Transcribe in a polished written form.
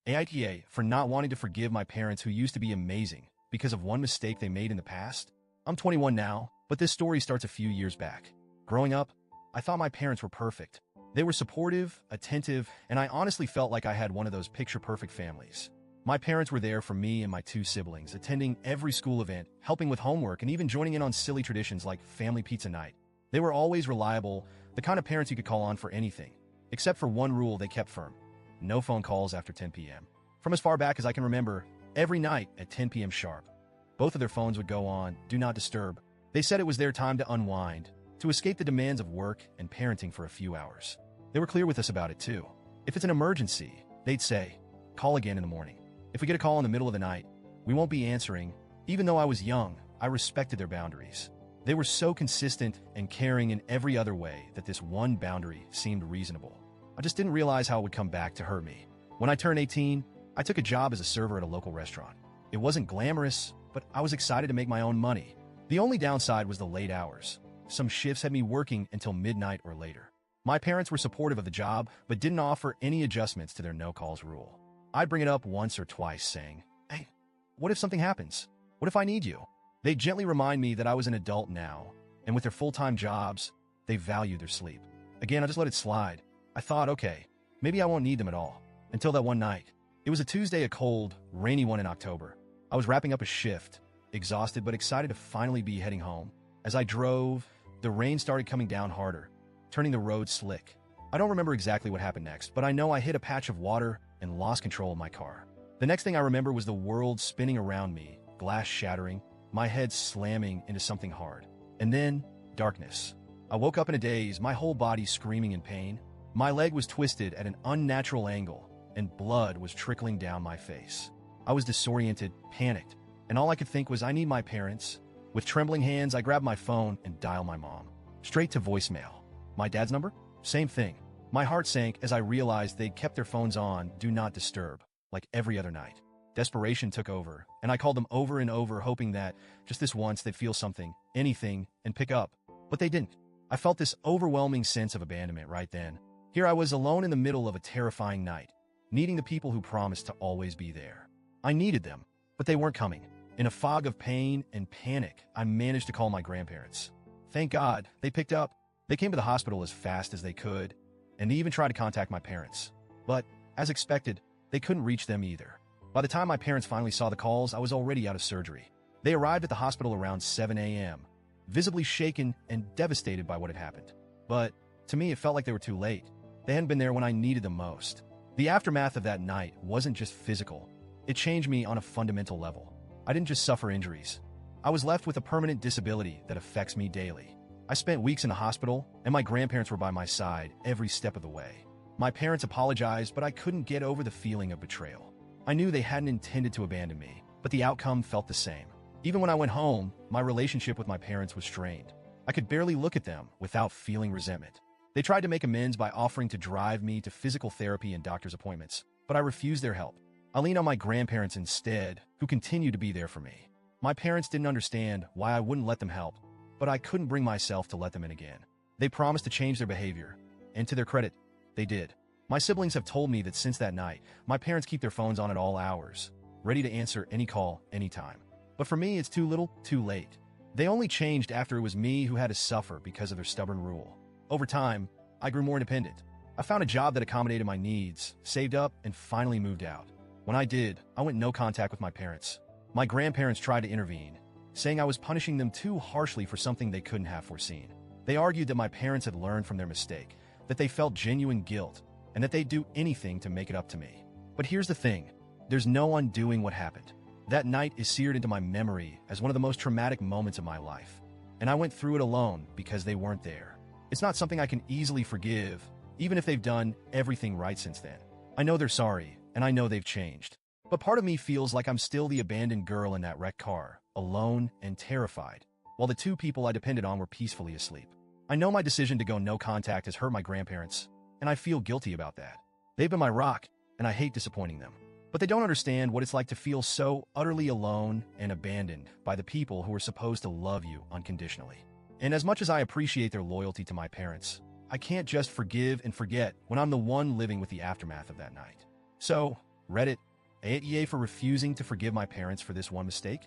AITA for not wanting to forgive my parents who used to be amazing because of one mistake they made in the past. I'm 21 now, but this story starts a few years back. Growing up, I thought my parents were perfect. They were supportive, attentive, and I honestly felt like I had one of those picture-perfect families. My parents were there for me and my two siblings, attending every school event, helping with homework, and even joining in on silly traditions like family pizza night. They were always reliable, the kind of parents you could call on for anything. Except for one rule they kept firm: no phone calls after 10 p.m. From as far back as I can remember, every night at 10 p.m. sharp, both of their phones would go on, do not disturb. They said it was their time to unwind, to escape the demands of work and parenting for a few hours. They were clear with us about it too. If it's an emergency, they'd say, call again in the morning. If we get a call in the middle of the night, we won't be answering. Even though I was young, I respected their boundaries. They were so consistent and caring in every other way that this one boundary seemed reasonable. I just didn't realize how it would come back to hurt me. When I turned 18, I took a job as a server at a local restaurant. It wasn't glamorous, but I was excited to make my own money. The only downside was the late hours. Some shifts had me working until midnight or later. My parents were supportive of the job, but didn't offer any adjustments to their no-calls rule. I'd bring it up once or twice, saying, hey, what if something happens? What if I need you? They'd gently remind me that I was an adult now, and with their full-time jobs, they value their sleep. Again, I just let it slide. I thought, okay, maybe I won't need them at all. Until that one night. It was a Tuesday, a cold, rainy one in October. I was wrapping up a shift, exhausted but excited to finally be heading home. As I drove, the rain started coming down harder, turning the road slick. I don't remember exactly what happened next, but I know I hit a patch of water and lost control of my car. The next thing I remember was the world spinning around me, glass shattering, my head slamming into something hard. And then, darkness. I woke up in a daze, my whole body screaming in pain. My leg was twisted at an unnatural angle, and blood was trickling down my face. I was disoriented, panicked, and all I could think was I need my parents. With trembling hands, I grabbed my phone and dialed my mom. Straight to voicemail. My dad's number? Same thing. My heart sank as I realized they'd kept their phones on, do not disturb, like every other night. Desperation took over, and I called them over and over, hoping that, just this once, they'd feel something, anything, and pick up. But they didn't. I felt this overwhelming sense of abandonment right then. Here I was alone in the middle of a terrifying night, needing the people who promised to always be there. I needed them, but they weren't coming. In a fog of pain and panic, I managed to call my grandparents. Thank God, they picked up. They came to the hospital as fast as they could, and they even tried to contact my parents. But, as expected, they couldn't reach them either. By the time my parents finally saw the calls, I was already out of surgery. They arrived at the hospital around 7 a.m., visibly shaken and devastated by what had happened. But, to me, it felt like they were too late. They hadn't been there when I needed them most. The aftermath of that night wasn't just physical. It changed me on a fundamental level. I didn't just suffer injuries. I was left with a permanent disability that affects me daily. I spent weeks in the hospital, and my grandparents were by my side every step of the way. My parents apologized, but I couldn't get over the feeling of betrayal. I knew they hadn't intended to abandon me, but the outcome felt the same. Even when I went home, my relationship with my parents was strained. I could barely look at them without feeling resentment. They tried to make amends by offering to drive me to physical therapy and doctor's appointments, but I refused their help. I leaned on my grandparents instead, who continued to be there for me. My parents didn't understand why I wouldn't let them help, but I couldn't bring myself to let them in again. They promised to change their behavior, and to their credit, they did. My siblings have told me that since that night, my parents keep their phones on at all hours, ready to answer any call, anytime. But for me, it's too little, too late. They only changed after it was me who had to suffer because of their stubborn rule. Over time, I grew more independent. I found a job that accommodated my needs, saved up, and finally moved out. When I did, I went no contact with my parents. My grandparents tried to intervene, saying I was punishing them too harshly for something they couldn't have foreseen. They argued that my parents had learned from their mistake, that they felt genuine guilt, and that they'd do anything to make it up to me. But here's the thing, there's no undoing what happened. That night is seared into my memory as one of the most traumatic moments of my life. And I went through it alone because they weren't there. It's not something I can easily forgive, even if they've done everything right since then. I know they're sorry, and I know they've changed. But part of me feels like I'm still the abandoned girl in that wrecked car, alone and terrified, while the two people I depended on were peacefully asleep. I know my decision to go no contact has hurt my grandparents, and I feel guilty about that. They've been my rock, and I hate disappointing them. But they don't understand what it's like to feel so utterly alone and abandoned by the people who are supposed to love you unconditionally. And as much as I appreciate their loyalty to my parents, I can't just forgive and forget when I'm the one living with the aftermath of that night. So, Reddit, AITA for refusing to forgive my parents for this one mistake?